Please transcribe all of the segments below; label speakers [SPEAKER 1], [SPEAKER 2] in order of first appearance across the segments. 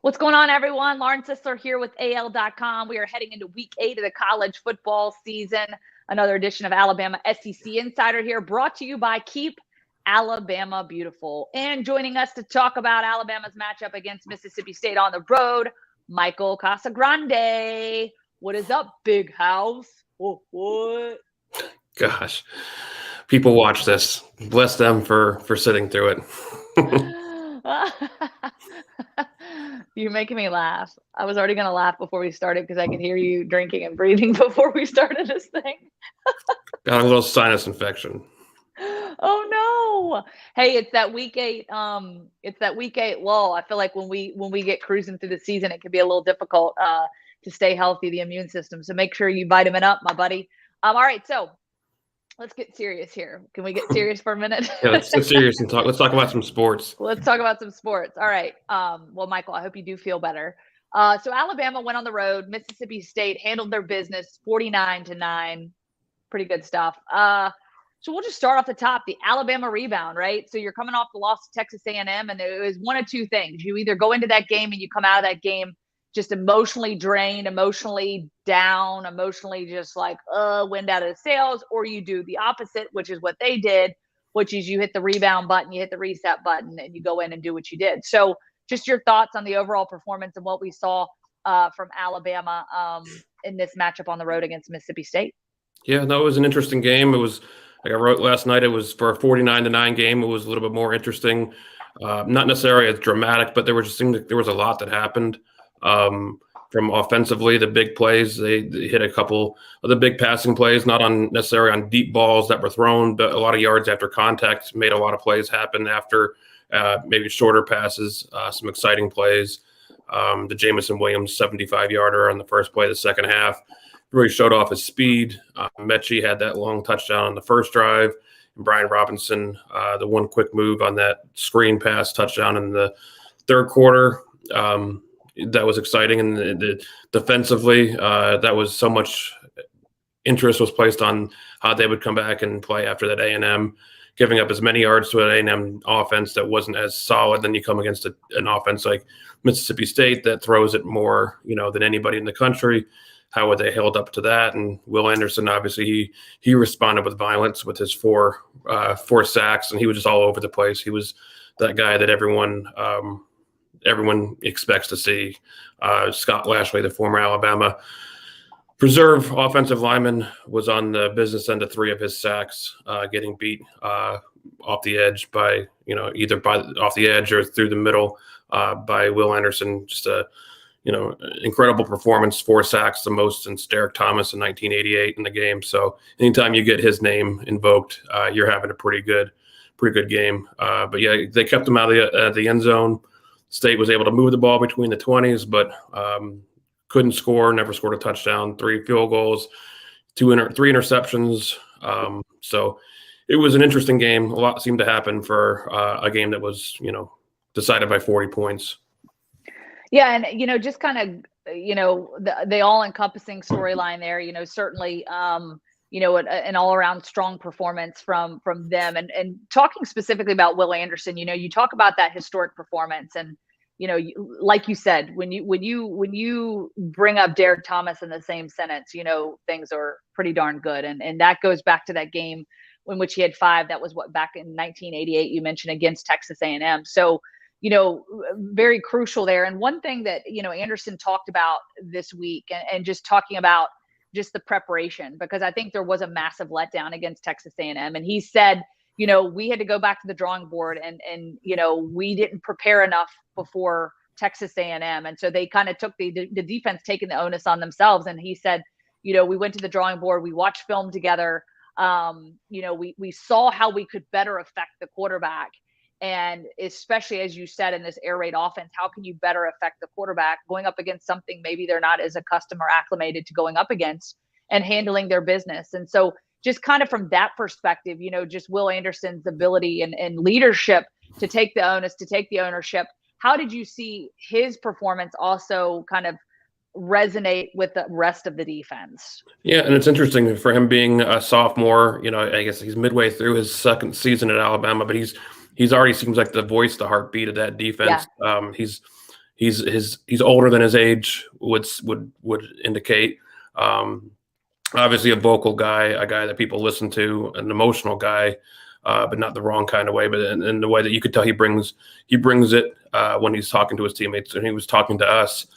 [SPEAKER 1] What's going on, everyone? Lauren Sisler here with AL.com. We are heading into week 8 of the college football season. Another edition of Alabama SEC Insider here, brought to you by Keep Alabama Beautiful. And joining us to talk about Alabama's matchup against Mississippi State on the road, Michael Casagrande. What is up, big house? What?
[SPEAKER 2] Gosh, people watch this. Bless them for sitting through it.
[SPEAKER 1] You're making me laugh. I was already going to laugh before we started because I could hear you drinking and breathing before we started this thing.
[SPEAKER 2] Got a little sinus infection.
[SPEAKER 1] Oh no. Hey, it's that week 8. It's that week 8 lull. I feel like when we get cruising through the season, it can be a little difficult to stay healthy, the immune system. So make sure you vitamin up, my buddy. All right, so let's get serious here. Can we get serious for a minute?
[SPEAKER 2] Yeah, let's get serious and talk. Let's talk about some sports.
[SPEAKER 1] Let's talk about some sports. All right. Well, Michael, I hope you do feel better. So Alabama went on the road. Mississippi State handled their business 49-9. Pretty good stuff. So we'll just start off the top. The Alabama Rebound, right? So you're coming off the loss to Texas A&M, and it was one of two things. You either go into that game and you come out of that game just emotionally drained, emotionally down, emotionally just like wind out of the sails, or you do the opposite, which is what they did, which is you hit the rebound button, you hit the reset button, and you go in and do what you did. So just your thoughts on the overall performance and what we saw from Alabama in this matchup on the road against Mississippi State.
[SPEAKER 2] Yeah, no, it was an interesting game. It was, like I wrote last night, it was for a 49-9 game. It was a little bit more interesting, not necessarily as dramatic, but there was a lot that happened. From offensively, the big plays, they hit a couple of the big passing plays, not necessarily on deep balls that were thrown, but a lot of yards after contact, made a lot of plays happen after maybe shorter passes, some exciting plays. The Jamison Williams 75-yarder on the first play of the second half really showed off his speed. Mechie had that long touchdown on the first drive, and Brian Robinson, the one quick move on that screen pass touchdown in the third quarter. That was exciting, and defensively, that was so much interest was placed on how they would come back and play after that A&M, giving up as many yards to an A&M offense that wasn't as solid. Then you come against an offense like Mississippi State that throws it more, than anybody in the country. How would they held up to that? And Will Anderson, obviously, he responded with violence with his four sacks, and he was just all over the place. He was that guy that everyone expects to see. Scott Lashley, the former Alabama reserve offensive lineman, was on the business end of 3 of his sacks, getting beat off the edge by, either off the edge or through the middle by Will Anderson. Just a, incredible performance, 4 sacks, the most since Derek Thomas in 1988 in the game. So anytime you get his name invoked, you're having a pretty good game. But yeah, they kept him out of the end zone. State was able to move the ball between the 20s, but couldn't score, never scored a touchdown, 3 field goals, 3 interceptions. So it was an interesting game. A lot seemed to happen for a game that was, decided by 40 points.
[SPEAKER 1] Yeah, and, just kind of, the all-encompassing storyline there, certainly, an all-around strong performance from them. And talking specifically about Will Anderson, you talk about that historic performance, and like you said, when you bring up Derek Thomas in the same sentence, things are pretty darn good, and that goes back to that game in which he had 5. That was back in 1988 you mentioned, against Texas A&M. So very crucial there. And one thing that Anderson talked about this week, and just talking about just the preparation, because I think there was a massive letdown against Texas A&M. And he said, we had to go back to the drawing board, and we didn't prepare enough before Texas A&M. And so they kind of took the defense taking the onus on themselves. And he said, we went to the drawing board, we watched film together. We saw how we could better affect the quarterback. And especially, as you said, in this air raid offense, how can you better affect the quarterback going up against something maybe they're not as accustomed or acclimated to going up against, and handling their business? And so just kind of from that perspective, just Will Anderson's ability and leadership to take the onus, to take the ownership. How did you see his performance also kind of resonate with the rest of the defense?
[SPEAKER 2] Yeah, and it's interesting for him being a sophomore. I guess he's midway through his second season at Alabama, but he's already seems like the voice, the heartbeat of that defense. Yeah. he's older than his age would indicate. Obviously a vocal guy, a guy that people listen to, an emotional guy, but not the wrong kind of way, but in the way that you could tell he brings it when he's talking to his teammates. And he was talking to us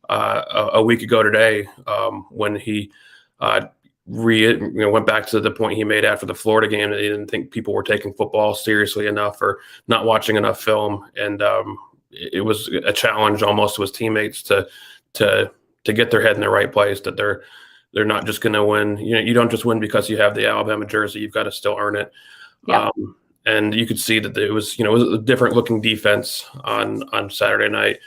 [SPEAKER 2] a week ago today when he went back to the point he made after the Florida game that he didn't think people were taking football seriously enough or not watching enough film. And it was a challenge almost to his teammates to get their head in the right place, that they're not just going to win. You don't just win because you have the Alabama jersey. You've got to still earn it.
[SPEAKER 1] Yeah.
[SPEAKER 2] And you could see that it was a different looking defense on Saturday night.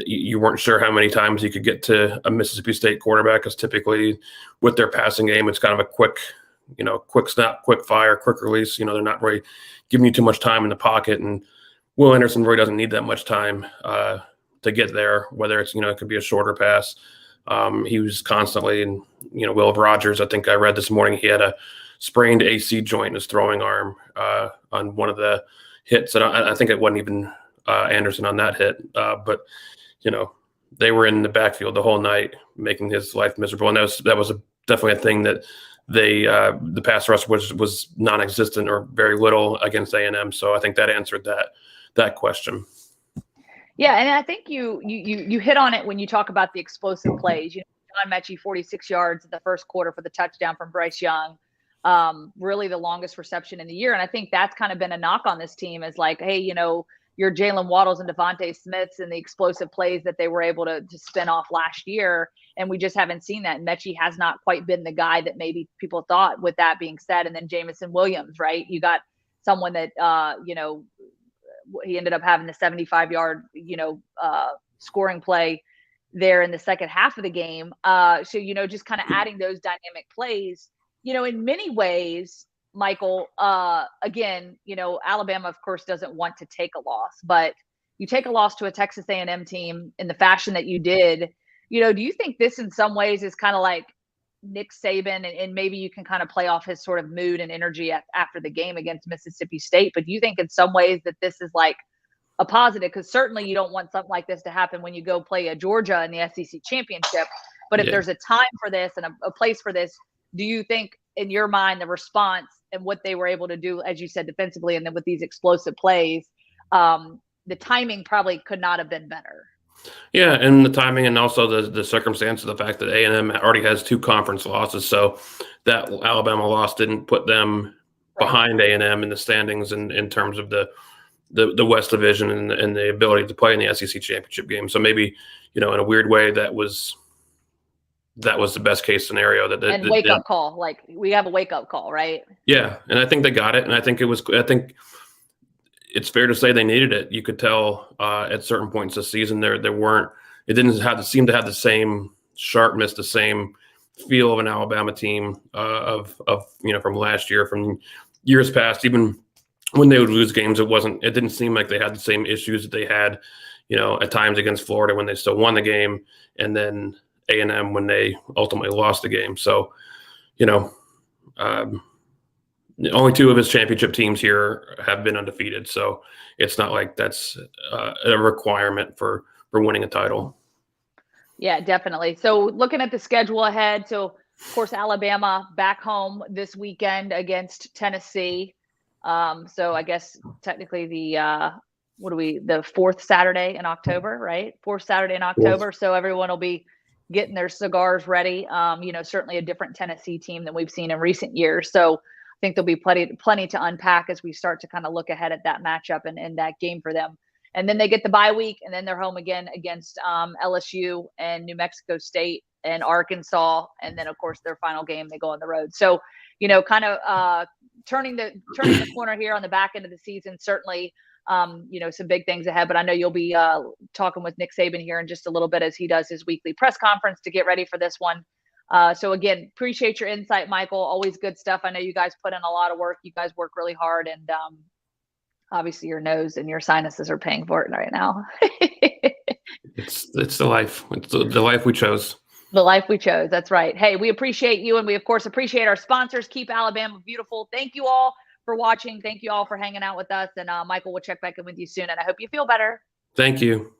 [SPEAKER 2] You weren't sure how many times you could get to a Mississippi State quarterback, because typically with their passing game, it's kind of a quick snap, quick fire, quick release. They're not really giving you too much time in the pocket. And Will Anderson really doesn't need that much time to get there, whether it's, it could be a shorter pass. He was constantly, and Will Rogers, I think I read this morning, he had a sprained AC joint in his throwing arm on one of the hits. And I think it wasn't even Anderson on that hit, but they were in the backfield the whole night, making his life miserable. And that was definitely a thing that the pass rush was non-existent or very little against A&M. So I think that answered that question.
[SPEAKER 1] Yeah, and I think you hit on it when you talk about the explosive plays. John Mechie, 46 yards in the first quarter for the touchdown from Bryce Young, really the longest reception in the year. And I think that's kind of been a knock on this team, is like, hey, your Jalen Waddles and Devontae Smiths and the explosive plays that they were able to spin off last year, and we just haven't seen that. And Mechie has not quite been the guy that maybe people thought. With that being said, and then Jamison Williams, right? You got someone that he ended up having the 75-yard, scoring play there in the second half of the game. So, just kind of adding those dynamic plays, in many ways, Michael, again, Alabama, of course, doesn't want to take a loss, but you take a loss to a Texas A&M team in the fashion that you did. Do you think this in some ways is kind of like Nick Saban, and maybe you can kind of play off his sort of mood and energy after the game against Mississippi State, but do you think in some ways that this is like a positive? Because certainly you don't want something like this to happen when you go play a Georgia in the SEC championship, but if there's a time for this and a place for this, do you think in your mind the response and what they were able to do, as you said, defensively, and then with these explosive plays, the timing probably could not have been better?
[SPEAKER 2] Yeah, and the timing, and also the circumstance of the fact that A&M already has 2 conference losses, so that Alabama loss didn't put them behind A&M in the standings in terms of the West Division and the ability to play in the SEC championship game. So maybe, in a weird way, that was the best case scenario. And
[SPEAKER 1] wake up call, like we have a wake up call, right?
[SPEAKER 2] Yeah, and I think they got it, and I think it's fair to say they needed it. You could tell at certain points this season it didn't seem to have the same sharpness, the same feel of an Alabama team of from last year, from years past. Even when they would lose games, it didn't seem like they had the same issues that they had, at times against Florida when they still won the game, and then A&M when they ultimately lost the game. So, only 2 of his championship teams here have been undefeated, so it's not like that's a requirement for winning a title.
[SPEAKER 1] Yeah, definitely. So looking at the schedule ahead, so of course Alabama back home this weekend against Tennessee. So I guess technically the 4th Saturday in October, right? 4th Saturday in October.
[SPEAKER 2] Yes.
[SPEAKER 1] So everyone will be getting their cigars ready. Certainly a different Tennessee team than we've seen in recent years. So I think there'll be plenty to unpack as we start to kind of look ahead at that matchup and that game for them. And then they get the bye week, and then they're home again against LSU and New Mexico State and Arkansas. And then, of course, their final game, they go on the road. So, kind of turning the corner here on the back end of the season, certainly, some big things ahead. But I know you'll be talking with Nick Saban here in just a little bit as he does his weekly press conference to get ready for this one. So again, appreciate your insight, Michael. Always good stuff. I know you guys put in a lot of work. You guys work really hard, and obviously your nose and your sinuses are paying for it right now.
[SPEAKER 2] It's the life. It's the life we chose.
[SPEAKER 1] The life we chose. That's right. Hey, we appreciate you, and we of course appreciate our sponsors. Keep Alabama beautiful. Thank you all for watching. Thank you all for hanging out with us. And Michael, we'll check back in with you soon, and I hope you feel better.
[SPEAKER 2] Thank you.